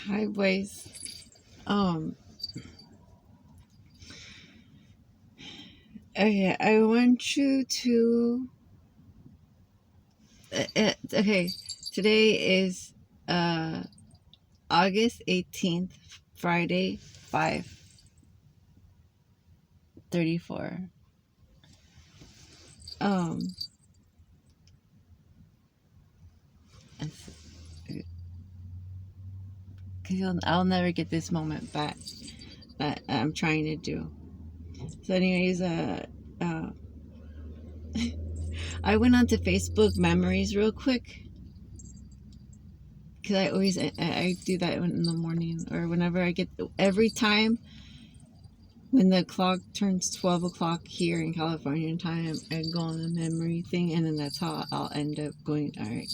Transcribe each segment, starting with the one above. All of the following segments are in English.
Hi, boys. Um, okay, I want you to. Okay, today is uh August 18th, Friday, 5:34. Um, because I'll never get this moment back that I'm trying to do. So, anyways, uh, I went onto Facebook Memories real quick because I do that in the morning or whenever I get every time when the clock turns 12 o'clock here in California time, I go on the memory thing, and then that's how I'll end up going. All right,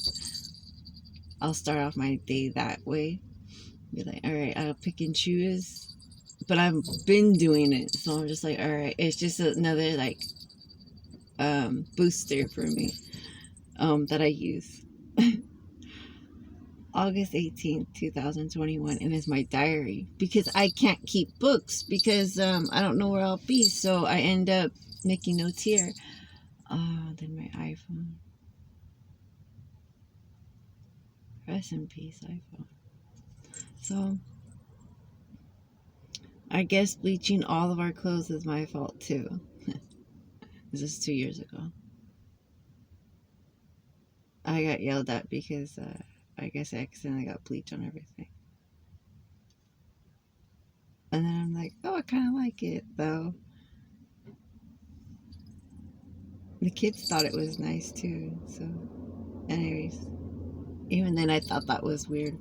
I'll start off my day that way. Be like, all right, I'll pick and choose. But I've been doing it, so I'm just like, all right, it's just another like booster for me that I use. August 18th, 2021, and it's my diary because I can't keep books because I don't know where I'll be, so I end up making notes here. Then my iPhone. Rest in peace, iPhone. So, I guess bleaching all of our clothes is my fault too. This is 2 years ago. I got yelled at because I guess I accidentally got bleach on everything. And then I'm like, oh, I kind of like it though. The kids thought it was nice too. So, anyways, even then I thought that was weird.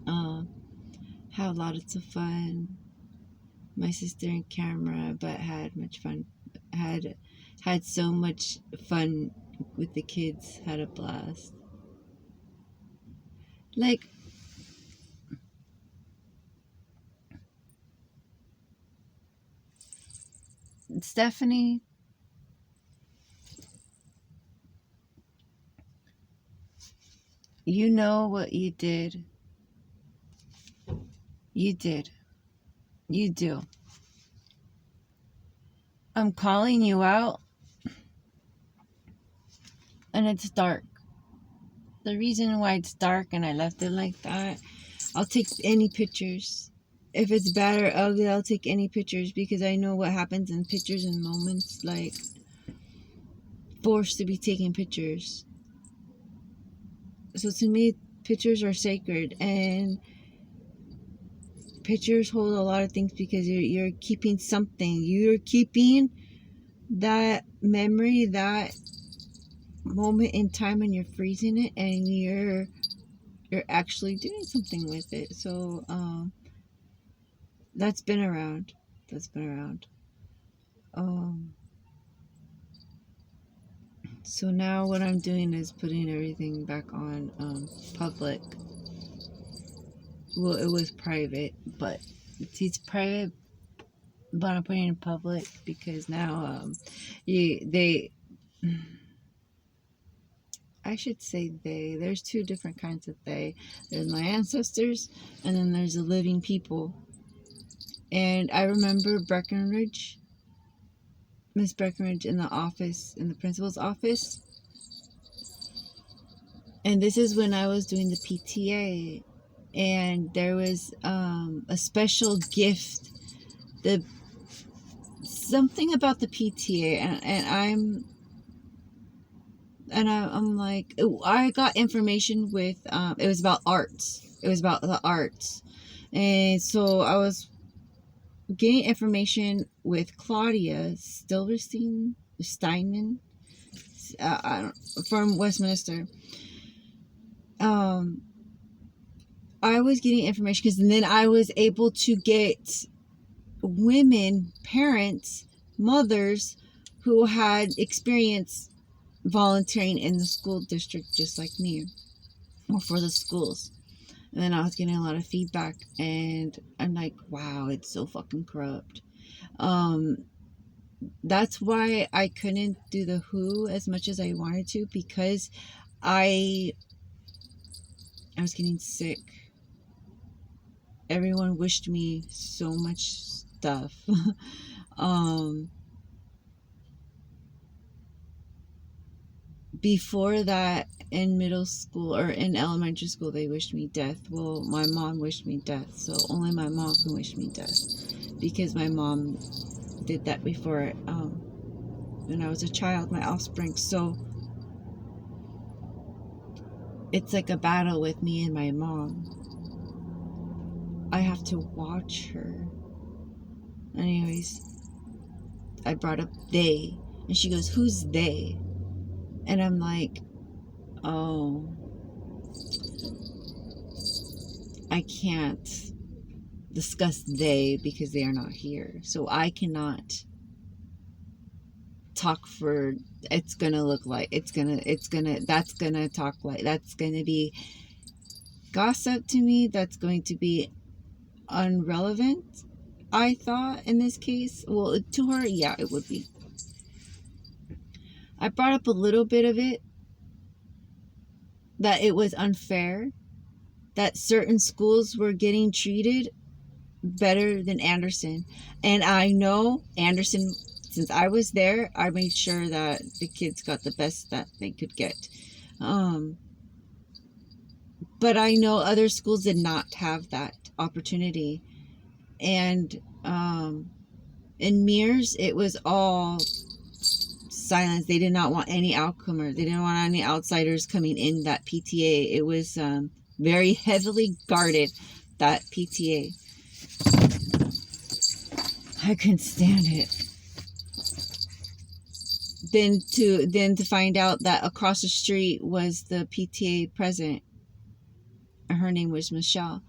Um, had lots of fun. My sister and camera, but had much fun. Had so much fun with the kids. Had a blast. Like, Stephanie, you know what you did. You did. You do. I'm calling you out, and it's dark. The reason why it's dark and I left it like that, I'll take any pictures. If it's bad or ugly, I'll take any pictures because I know what happens in pictures and moments. Like, forced to be taking pictures. So to me, pictures are sacred, and pictures hold a lot of things because you're keeping something. You're keeping that memory, that moment in time, and you're freezing it, and you're actually doing something with it. So that's been around. That's been around. Um, so now what I'm doing is putting everything back on public. Well, it was private, but it's private, but I'm putting it in public because now they I should say they. There's two different kinds of they. There's my ancestors, and then there's the living people. And I remember Breckenridge, Miss Breckenridge in the office, in the principal's office. And this is when I was doing the PTA. And there was a special gift. The something about the PTA, I'm like, I got information with, it was about arts. It was about the arts. And so I was getting information with Claudia Stilberstein, Steinman, from Westminster. Um, I was getting information because then I was able to get women, parents, mothers who had experience volunteering in the school district just like me, or for the schools. And then I was getting a lot of feedback, and I'm like, wow, it's so fucking corrupt. Um, that's why I couldn't do the Who as much as I wanted to, because I was getting sick. everyone wished me so much stuff. um, Before that, in middle school or in elementary school, they wished me death. Well, my mom wished me death, so only my mom can wish me death, because my mom did that before, when I was a child, my offspring. So it's like a battle with me and my mom. I have to watch her. Anyways, I brought up they, and she goes, "Who's they?" And I'm like, "Oh, I can't discuss they because they are not here. So I cannot talk for, it's gonna look like, that's gonna talk like, that's gonna be gossip to me. That's going to be unrelevant, I thought, in this case. Well, to her, yeah, it would be. I brought up a little bit of it, that it was unfair, that certain schools were getting treated better than Anderson. And I know Anderson, since I was there, I made sure that the kids got the best that they could get. But I know other schools did not have that opportunity. And in Mears, it was all silence. They did not want any outcomers. They didn't want any outsiders coming in that PTA. It was very heavily guarded, that PTA. I couldn't stand it. Then to find out that across the street was the PTA president. Her name was Michelle.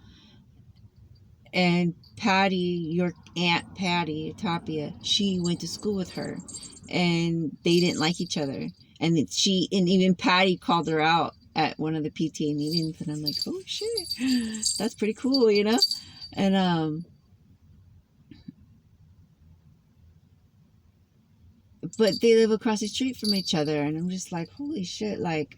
And Patty, your Aunt Patty, Tapia, she went to school with her. And they didn't like each other. And even Patty called her out at one of the PTA meetings. And I'm like, oh shit, that's pretty cool, you know? And but they live across the street from each other, and I'm just like, holy shit, like,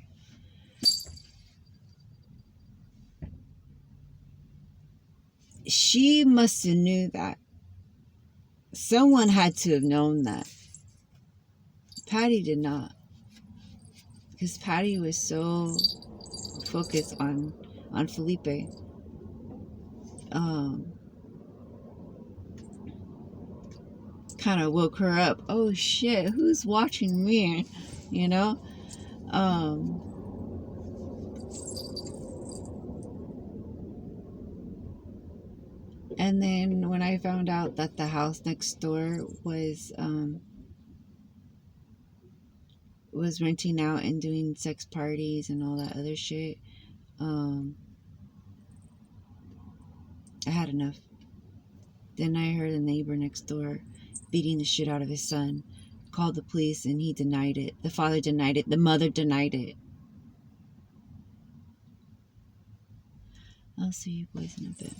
she must have knew that. Someone had to have known that. Patty did not, because Patty was so focused on Felipe. Kind of woke her up. Oh shit, who's watching me? You know? And then when I found out that the house next door was renting out and doing sex parties and all that other shit, I had enough. Then I heard the neighbor next door beating the shit out of his son, called the police, and he denied it. The father denied it. The mother denied it. I'll see you boys in a bit.